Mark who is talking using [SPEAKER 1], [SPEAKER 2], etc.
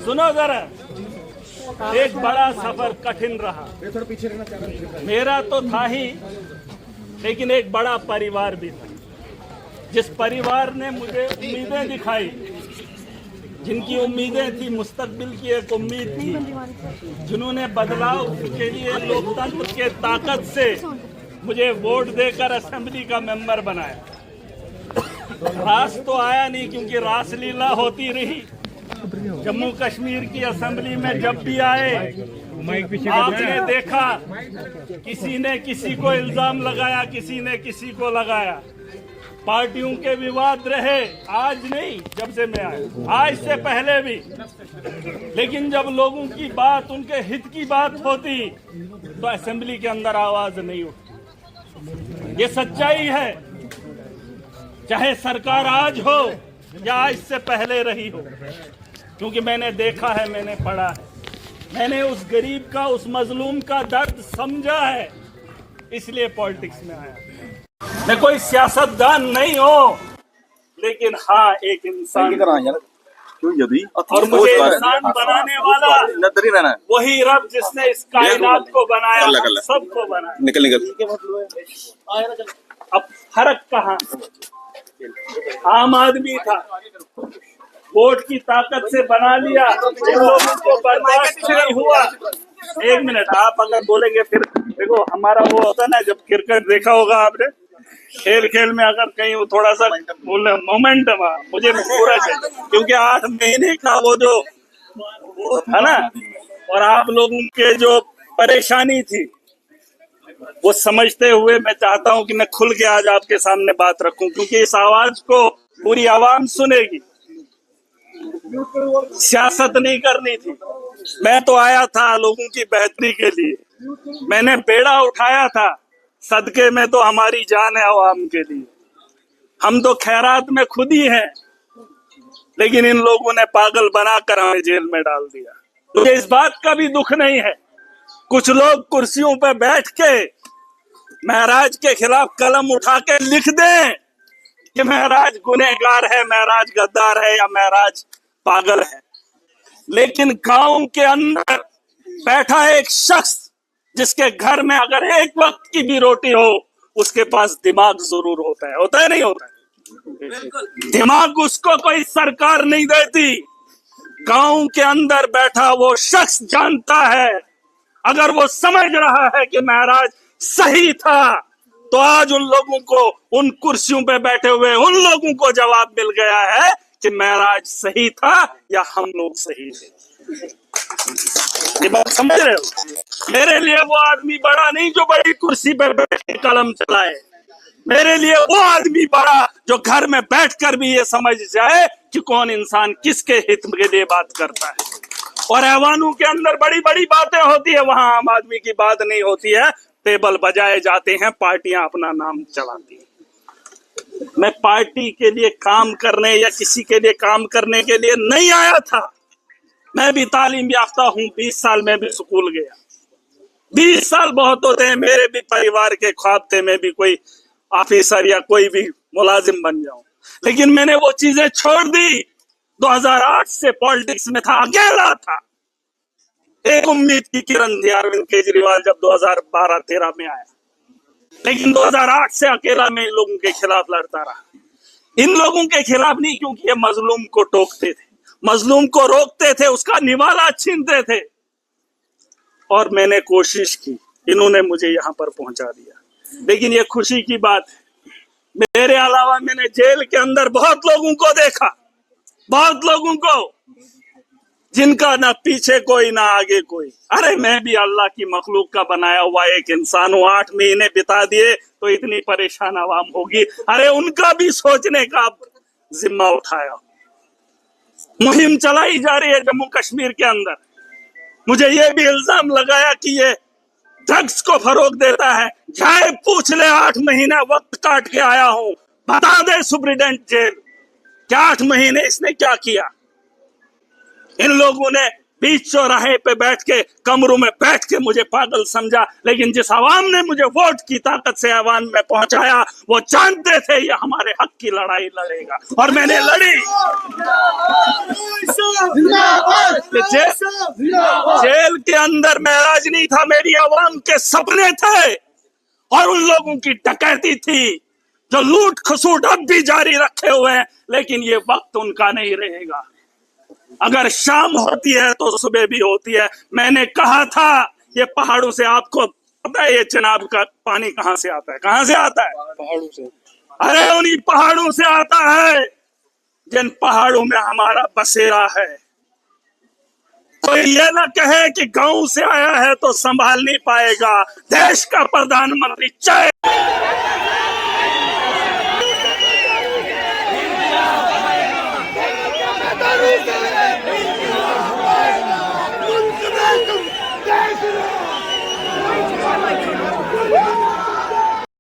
[SPEAKER 1] सुनो जरा, एक बड़ा सफर कठिन रहा। मेरा तो था ही, लेकिन एक बड़ा परिवार भी था, जिस परिवार ने मुझे उम्मीदें दिखाई, जिनकी उम्मीदें थी, मुस्तकबिल की एक उम्मीद थी, जिन्होंने बदलाव के लिए लोकतंत्र के ताकत से मुझे वोट देकर असेंबली का मेंबर बनाया। रास तो आया नहीं, क्योंकि रासलीला होती रही। जम्मू कश्मीर की असेंबली में जब भी आए, आपने देखा किसी ने किसी को इल्जाम लगाया, किसी ने किसी को लगाया। पार्टियों के विवाद रहे, आज नहीं, जब से मैं आया, आज से पहले भी। लेकिन जब लोगों की बात, उनके हित की बात होती, तो असेंबली के अंदर आवाज नहीं उठती। ये सच्चाई है, चाहे सरकार आज हो या आज से पहले रही हो, क्योंकि मैंने देखा है, मैंने पढ़ा है, मैंने उस गरीब का, उस मजलूम का दर्द समझा है, इसलिए पॉलिटिक्स में आया। मैं कोई सियासतदान नहीं हूँ, लेकिन हाँ, एक इंसान, और मुझे इंसान बनाने वाला वही रब जिसने इस कायनात को बनाया, सबको बनाया। अब फर्क कहाँ? आम आदमी था, वोट की ताकत से बना लिया, इन लोगों को बर्दाश्त नहीं हुआ। एक मिनट, आप अगर बोलेंगे फिर देखो, हमारा वो होता ना, जब क्रिकेट देखा होगा आपने, खेल खेल में अगर कहीं वो थोड़ा सा बोले मोमेंट, मुझे पूरा चाहिए, क्योंकि 8 महीने का वो जो है ना, और आप लोगों के जो परेशानी थी, वो समझते हुए मैं चाहता हूं कि मैं खुल के आज आपके सामने बात रखूं, क्योंकि इस आवाज को पूरी आवाम सुनेगी। सियासत नहीं करनी थी, मैं तो आया था लोगों की बेहतरी के लिए। मैंने बेड़ा उठाया था, सदके में तो हमारी जान है आवाम के लिए। हम तो खैरात में खुद ही हैं, लेकिन इन लोगों ने पागल बनाकर हमें जेल में डाल दिया। मुझे इस बात का भी दुख नहीं है, कुछ लोग कुर्सियों पर बैठ के महराज के खिलाफ कलम उठा के लिख दें कि महराज गुनहगार है, महराज गद्दार है, या महराज पागल है। लेकिन गांव के अंदर बैठा एक शख्स, जिसके घर में अगर एक वक्त की भी रोटी हो, उसके पास दिमाग जरूर होता है नहीं होता है? दिमाग उसको कोई सरकार नहीं देती। गांव के अंदर बैठा वो शख्स जानता है, अगर वो समझ रहा है कि महराज सही था, तो आज उन लोगों को, उन कुर्सियों पे बैठे हुए उन लोगों को जवाब मिल गया है कि महराज सही था या हम लोग सही थे। ये बात समझ रहे हो? मेरे लिए वो आदमी बड़ा नहीं जो बड़ी कुर्सी पर बैठ के कलम चलाए। मेरे लिए वो आदमी बड़ा जो घर में बैठकर भी ये समझ जाए कि कौन इंसान किसके हित के लिए बात करता है। और ऐवानों के अंदर बड़ी बड़ी बातें होती है, वहां आम आदमी की बात नहीं होती है। टेबल बजाए जाते हैं, पार्टियां अपना नाम चलाती हैं। मैं पार्टी के लिए काम करने या किसी के लिए काम करने के लिए नहीं आया था। मैं भी तालीम याफ्ता हूँ, 20 साल में भी स्कूल गया। 20 साल बहुत होते हैं, मेरे भी परिवार के ख्वाब थे मैं भी कोई ऑफिसर या कोई भी मुलाजिम बन जाऊं, लेकिन मैंने वो चीजें छोड़ दी। 2008 से पॉलिटिक्स में था, अकेला था। एक उम्मीद की किरण थी, अरविंद केजरीवाल जब 2012-13 में आया, लेकिन 2008 से अकेला मैं इन लोगों के खिलाफ लड़ता रहा। इन लोगों के खिलाफ नहीं, क्योंकि ये मजलूम को टोकते थे, मजलूम को रोकते थे, उसका निवाला छीनते थे। और मैंने कोशिश की, इन्होंने मुझे यहाँ पर पहुंचा दिया। लेकिन ये खुशी की बात है, मेरे अलावा मैंने जेल के अंदर बहुत लोगों को देखा, बहुत लोगों को, जिनका ना पीछे कोई ना आगे कोई। अरे मैं भी अल्लाह की मखलूक का बनाया हुआ एक इंसान हूँ। 8 महीने बिता दिए तो इतनी परेशान आवाम होगी, अरे उनका भी सोचने का जिम्मा उठाया। मुहिम चलाई जा रही है जम्मू कश्मीर के अंदर। मुझे ये भी इल्जाम लगाया कि ये ड्रग्स को फरोग देता है। जाए पूछ ले, 8 महीने वक्त काट के आया हूं, बता दे सुप्रीडेंट जेल, क्या 8 महीने इसने क्या किया? इन लोगों ने बीच चौराहे पे बैठ के कमरों में बैठ के मुझे पागल समझा, लेकिन जिस आवाम ने मुझे वोट की ताकत से आवाम में पहुंचाया, वो जानते थे ये हमारे हक की लड़ाई लड़ेगा, और मैंने लड़ी। जेल के अंदर महराज नहीं था, मेरी आवाम के सपने थे और उन लोगों की डकैती थी जो लूट खसूट अब भी जारी रखे हुए हैं, लेकिन ये वक्त उनका नहीं रहेगा। अगर शाम होती है तो सुबह भी होती है। मैंने कहा था ये पहाड़ों से, आपको पता है ये चिनाब का पानी कहां से आता है? कहां से आता है?
[SPEAKER 2] पहाड़ों से।
[SPEAKER 1] अरे उन्हीं पहाड़ों से आता है जिन पहाड़ों में हमारा बसेरा है। तो ये ना कहे कि गांव से आया है तो संभाल नहीं पाएगा। देश का प्रधानमंत्री चाहे